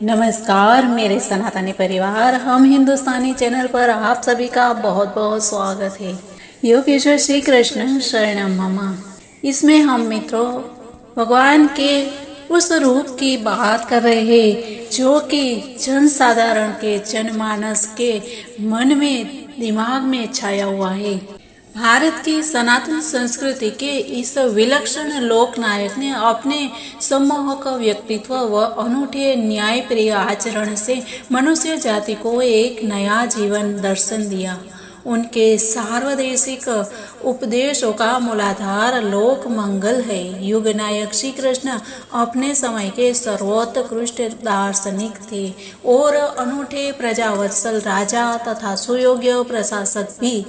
नमस्कार मेरे सनातनी परिवार, हम हिंदुस्तानी चैनल पर आप सभी का बहुत बहुत स्वागत है। योगेश्वर श्री कृष्ण शरणम मम। इसमें हम मित्रों भगवान के उस रूप की बात कर रहे हैं जो कि जन साधारण के जनमानस के मन में दिमाग में छाया हुआ है। भारत की सनातन संस्कृति के इस विलक्षण लोक नायक ने अपने सम्मोहक व्यक्तित्व व अनूठे न्यायप्रिय आचरण से मनुष्य जाति को एक नया जीवन दर्शन दिया। उनके सार्वदेशिक उपदेशों का मूलाधार लोक मंगल है। युग नायक श्री कृष्ण अपने समय के सर्वोत्कृष्ट दार्शनिक थे और अनूठे प्रजावत्सल राजा तथा सुयोग्य प्रशासक भी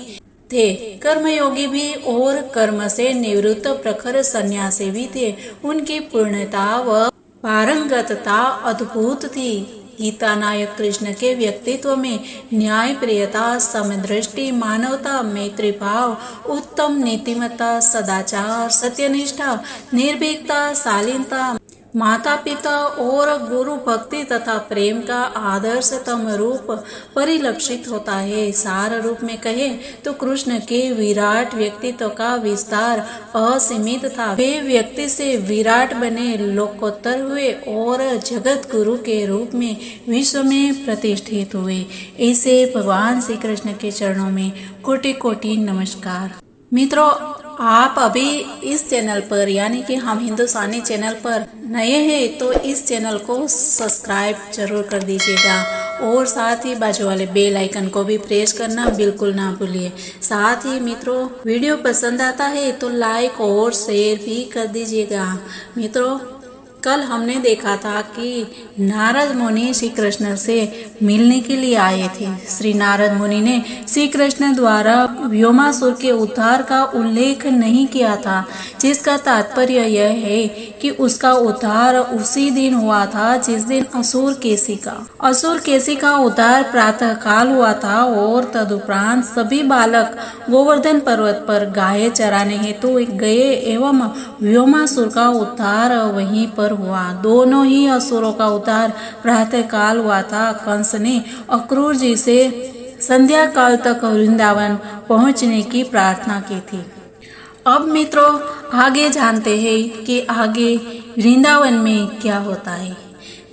थे। कर्मयोगी भी और कर्म से निवृत्त प्रखर सन्यासी भी थे। उनकी पूर्णता व पारंगतता अद्भुत थी। गीता नायक कृष्ण के व्यक्तित्व में न्याय प्रियता, समदृष्टि, मानवता, मैत्री भाव, उत्तम नीतिमत्ता, सदाचार, सत्यनिष्ठा, निर्भीकता, शालीनता, माता पिता और गुरु भक्ति तथा प्रेम का आदर्शतम रूप परिलक्षित होता है। सार रूप में कहे तो कृष्ण के विराट व्यक्तित्व का विस्तार असीमित था। वे व्यक्ति से विराट बने, लोकोत्तर हुए और जगत गुरु के रूप में विश्व में प्रतिष्ठित हुए। ऐसे भगवान श्री कृष्ण के चरणों में कोटि कोटि नमस्कार। मित्रों, आप अभी इस चैनल पर यानी कि हम हिंदुस्तानी चैनल पर नए हैं तो इस चैनल को सब्सक्राइब जरूर कर दीजिएगा और साथ ही बाजू वाले बेल आइकन को भी प्रेस करना बिल्कुल ना भूलिए। साथ ही मित्रों, वीडियो पसंद आता है तो लाइक और शेयर भी कर दीजिएगा। मित्रों, कल हमने देखा था कि नारद मुनि श्री कृष्ण से मिलने के लिए आए थे। श्री नारद मुनि ने श्री कृष्ण द्वारा व्योमासुर के उद्धार का उल्लेख नहीं किया था, जिसका तात्पर्य यह है कि उसका उद्धार उसी दिन हुआ था जिस दिन असुर केसी का उद्धार प्रातः काल हुआ था और तदुपरांत सभी बालक गोवर्धन पर्वत पर गाय चराने हेतु गए एवं व्योमासुर का उद्धार वहीं पर हुआ। दोनों ही असुरों का उद्धार प्रातः काल हुआ था। कंस ने अक्रूर जी से संध्या काल तक वृंदावन पहुंचने की प्रार्थना की थी। अब मित्रों, आगे जानते हैं कि आगे वृंदावन में क्या होता है।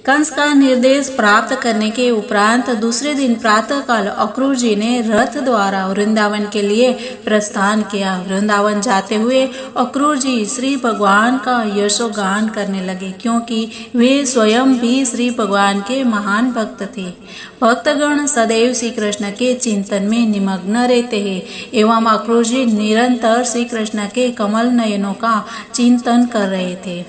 कंस का निर्देश प्राप्त करने के उपरांत दूसरे दिन प्रातःकाल अक्रूर जी ने रथ द्वारा वृंदावन के लिए प्रस्थान किया। वृंदावन जाते हुए अक्रूर जी श्री भगवान का यशोगान करने लगे, क्योंकि वे स्वयं भी श्री भगवान के महान भक्त थे। भक्तगण सदैव श्री कृष्ण के चिंतन में निमग्न रहते हैं एवं अक्रूर जी निरंतर श्री कृष्ण के कमल नयनों का चिंतन कर रहे थे।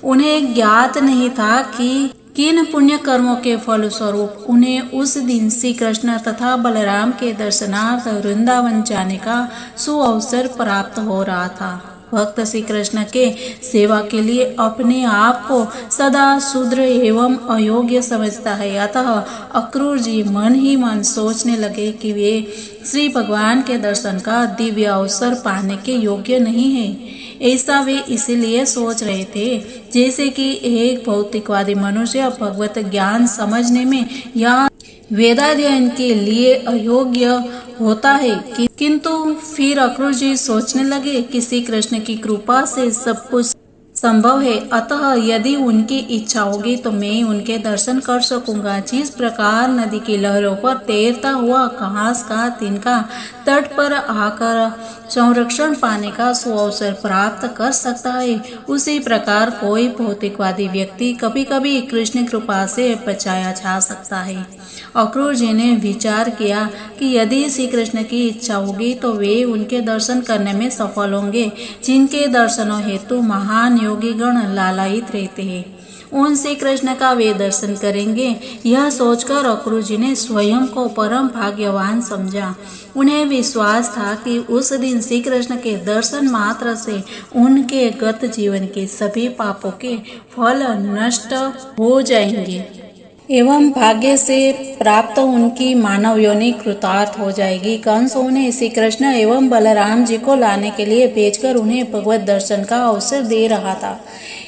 उन्हें ज्ञात नहीं था कि किन पुण्य कर्मों के फलस्वरूप उन्हें उस दिन श्री कृष्ण तथा बलराम के दर्शनार्थ वृंदावन जाने का सुअवसर प्राप्त हो रहा था। भक्त श्री कृष्ण के सेवा के लिए अपने आप को सदा शूद्र एवं अयोग्य समझता है। अतः अक्रूर जी मन ही मन सोचने लगे कि वे श्री भगवान के दर्शन का दिव्य अवसर पाने के योग्य नहीं है। ऐसा वे इसीलिए सोच रहे थे जैसे कि एक भौतिकवादी मनुष्य भगवत ज्ञान समझने में या वेदाध्ययन के लिए अयोग्य होता है। किंतु फिर अक्रूर जी सोचने लगे कि श्री कृष्ण की कृपा से सब कुछ संभव है, अतः यदि उनकी इच्छा होगी तो मैं उनके दर्शन कर सकूंगा। जिस प्रकार नदी की लहरों पर तैरता हुआ घास का तिनका तट पर आकर संरक्षण पाने का सुअवसर प्राप्त कर सकता है, उसी प्रकार कोई भौतिकवादी व्यक्ति कभी कभी कृष्ण कृपा से बचाया जा सकता है। अक्रूर जी ने विचार किया कि यदि श्री कृष्ण की इच्छा होगी तो वे उनके दर्शन करने में सफल होंगे, जिनके दर्शनों हेतु महान योगी गण लालायित रहते हैं। उन श्री कृष्ण का वे दर्शन करेंगे। यह सोचकर अक्रूर जी ने स्वयं को परम भाग्यवान समझा। उन्हें विश्वास था कि उस दिन श्री कृष्ण के दर्शन मात्र से उनके गत जीवन के सभी पापों के फल नष्ट हो जाएंगे। एवं भाग्य से प्राप्त उनकी मानव योनि कृतार्थ हो जाएगी। कंस उन्हें श्री कृष्ण एवं बलराम जी को लाने के लिए भेजकर उन्हें भगवत दर्शन का अवसर दे रहा था।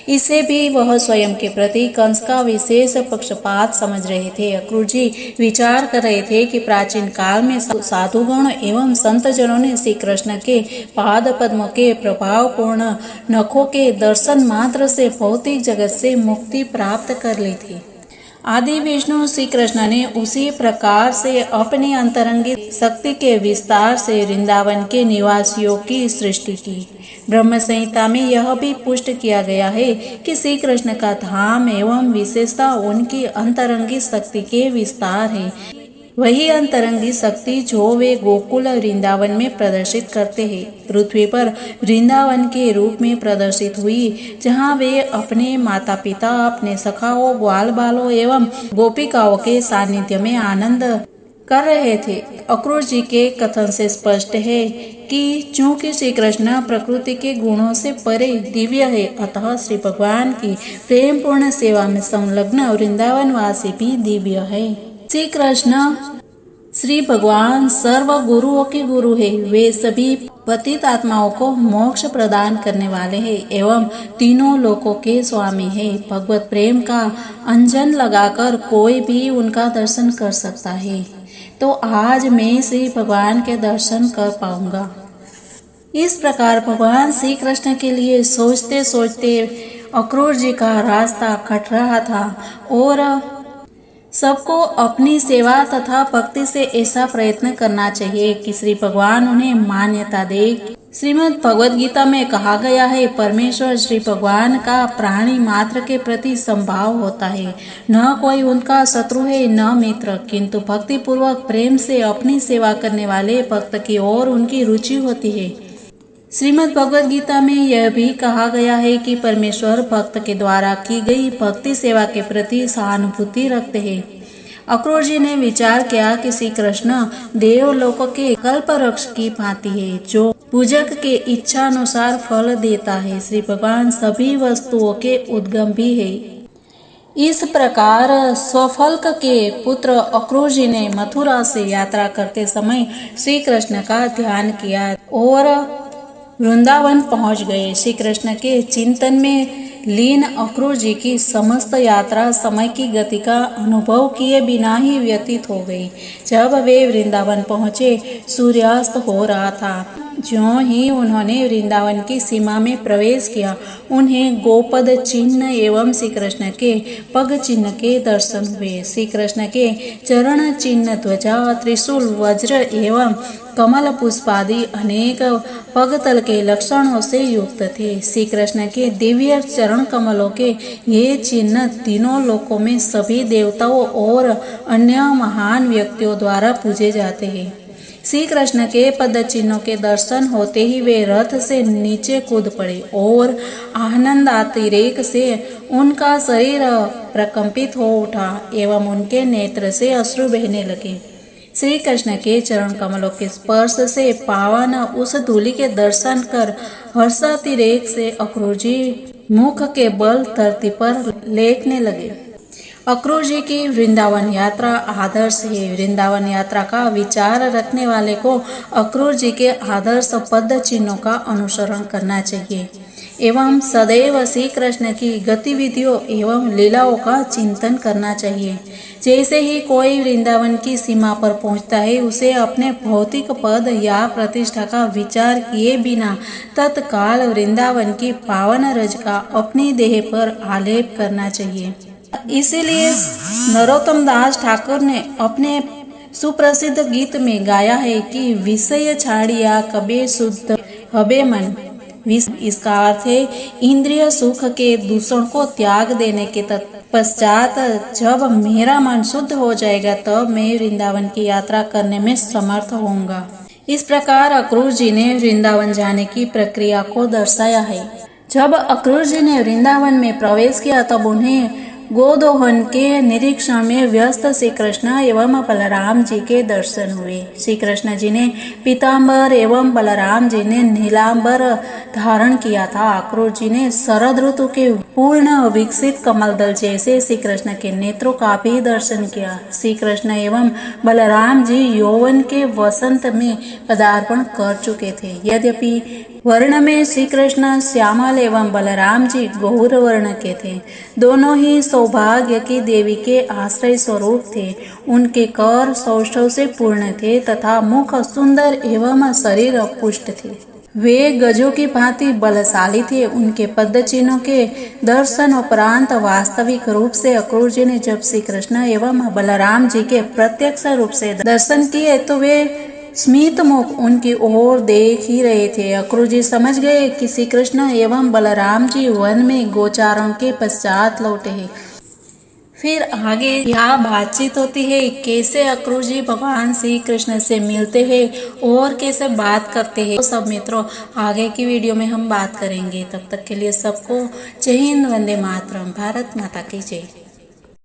इसे भी वह स्वयं के प्रति कंस का विशेष पक्षपात समझ रहे थे। अक्रूर जी विचार कर रहे थे कि प्राचीन काल में साधुगण एवं संत जनों ने श्री कृष्ण के पाद पद्मों के प्रभावपूर्ण नखों के दर्शन मात्र से भौतिक जगत से मुक्ति प्राप्त कर ली थी। आदि विष्णु श्री कृष्ण ने उसी प्रकार से अपनी अंतरंगी शक्ति के विस्तार से वृंदावन के निवासियों की सृष्टि की। ब्रह्म संहिता में यह भी पुष्ट किया गया है कि श्री कृष्ण का धाम एवं विशेषता उनकी अंतरंगी शक्ति के विस्तार है। वही अंतरंगी शक्ति जो वे गोकुल वृंदावन में प्रदर्शित करते हैं, पृथ्वी पर वृंदावन के रूप में प्रदर्शित हुई, जहाँ वे अपने माता पिता, अपने सखाओं, ग्वाल बालों एवं गोपिकाओं के सानिध्य में आनंद कर रहे थे। अक्रूर जी के कथन से स्पष्ट है कि चूंकि श्री कृष्ण प्रकृति के गुणों से परे दिव्य है, अतः श्री भगवान की प्रेम पूर्ण सेवा में संलग्न वृंदावन वासी भी दिव्य है। श्री कृष्ण श्री भगवान सर्व गुरुओं के गुरु है। वे सभी पतित आत्माओं को मोक्ष प्रदान करने वाले हैं एवं तीनों लोकों के स्वामी है। भगवत प्रेम का अंजन लगाकर कोई भी उनका दर्शन कर सकता है। तो आज मैं श्री भगवान के दर्शन कर पाऊंगा। इस प्रकार भगवान श्री कृष्ण के लिए सोचते सोचते अक्रूर जी का रास्ता कट रहा था और सबको अपनी सेवा तथा भक्ति से ऐसा प्रयत्न करना चाहिए कि श्री भगवान उन्हें मान्यता दे। श्रीमद् भगवद गीता में कहा गया है, परमेश्वर श्री भगवान का प्राणी मात्र के प्रति संभाव होता है। न कोई उनका शत्रु है न मित्र, किंतु भक्ति पूर्वक प्रेम से अपनी सेवा करने वाले भक्त की ओर उनकी रुचि होती है। श्रीमद् भगवद गीता में यह भी कहा गया है कि परमेश्वर भक्त के द्वारा की गई भक्ति सेवा के प्रति सहानुभूति रखते हैं। अक्रूर जी ने विचार किया कि श्री कृष्ण देवलोक के कल्प वृक्ष की भांति है, जो पूजक के इच्छा अनुसार फल देता है। श्री भगवान सभी वस्तुओं के उद्गम भी है। इस प्रकार स्वफल्क के पुत्र अक्रूर जी ने मथुरा से यात्रा करते समय श्री कृष्ण का ध्यान किया और वृंदावन पहुंच गए। श्री कृष्ण के चिंतन में लीन अक्रूर जी की समस्त यात्रा समय की गति का अनुभव किए बिना ही व्यतीत हो गई। जब वे वृंदावन पहुंचे, सूर्यास्त हो रहा था। ज्यों ही उन्होंने वृंदावन की सीमा में प्रवेश किया, उन्हें गोपद चिन्ह एवं श्री कृष्ण के पग चिन्ह के दर्शन हुए। श्री कृष्ण के चरण चिन्ह ध्वजा, त्रिशूल, वज्र एवं कमल पुष्पादि अनेक पगतल के लक्षणों से युक्त थे। श्री कृष्ण के दिव्य चरण कमलों के ये चिन्ह तीनों लोकों में सभी देवताओं और अन्य महान व्यक्तियों द्वारा पूजे जाते हैं। श्री कृष्ण के पद चिन्हों के दर्शन होते ही वे रथ से नीचे कूद पड़े और आनंद अतिरेक से उनका शरीर प्रकंपित हो उठा एवं उनके नेत्र से अश्रु बहने लगे। श्री कृष्ण के चरण कमलों के स्पर्श से पावन उस धूलि के दर्शन कर हर्षातिरेक से अक्रूर जी मुख के बल धरती पर लेटने लगे। अक्रूर जी की वृंदावन यात्रा आदर्श है। वृंदावन यात्रा का विचार रखने वाले को अक्रूर जी के आदर्श पद चिन्हों का अनुसरण करना चाहिए एवं सदैव श्री कृष्ण की गतिविधियों एवं लीलाओं का चिंतन करना चाहिए। जैसे ही कोई वृंदावन की सीमा पर पहुंचता है, उसे अपने भौतिक पद या प्रतिष्ठा का विचार किए बिना तत्काल वृंदावन की पावन रज का अपनी देह पर आलेप करना चाहिए। इसीलिए नरोत्तम दास ठाकुर ने अपने सुप्रसिद्ध गीत में गाया है कि विषय छाड़िया कबे शुद्ध हबे मन। इसका अर्थ है इंद्रिय सुख के दूषण को त्याग देने के पश्चात जब मेरा मन शुद्ध हो जाएगा, तब मैं वृंदावन की यात्रा करने में समर्थ होऊंगा। इस प्रकार अक्रूर जी ने वृंदावन जाने की प्रक्रिया को दर्शाया है। जब अक्रूर जी ने वृंदावन में प्रवेश किया, तब उन्हें गोदोहन के निरीक्षण में व्यस्त श्री कृष्ण एवं बलराम जी के दर्शन हुए। श्री कृष्ण जी ने पीताम्बर एवं बलराम जी ने नीलांबर धारण किया था। अक्रूर जी ने शरद ऋतु के पूर्ण विकसित कमल दल जैसे श्री कृष्ण के नेत्रों का भी दर्शन किया। श्री कृष्ण एवं बलराम जी यौवन के वसंत में पदार्पण कर चुके थे। यद्यपि वर्ण में श्री कृष्ण श्यामल एवं बलराम जी गौर वर्ण के थे। दोनों ही सौभाग्य की देवी के आश्रय स्वरूप थे। उनके कर सौष्ठव से पूर्ण थे तथा मुख सुंदर एवं शरीर पुष्ट थे। वे गजों की भांति बलशाली थे। उनके पद चिन्हों के दर्शन उपरांत वास्तविक रूप से अक्रूर जी ने जब श्री कृष्ण एवं बलराम जी के प्रत्यक्ष रूप से दर्शन किए तो वे स्मित मुख उनकी ओर देख ही रहे थे। अक्रूर जी समझ गए कि श्री कृष्ण एवं बलराम जी वन में गोचारण के पश्चात लौटे हैं। फिर आगे यहाँ बातचीत होती है कैसे अक्रूर जी भगवान श्री कृष्ण से मिलते हैं और कैसे बात करते हैं। तो सब मित्रों आगे की वीडियो में हम बात करेंगे। तब तक के लिए सबको जय हिंद, वंदे मातरम, भारत माता की जय।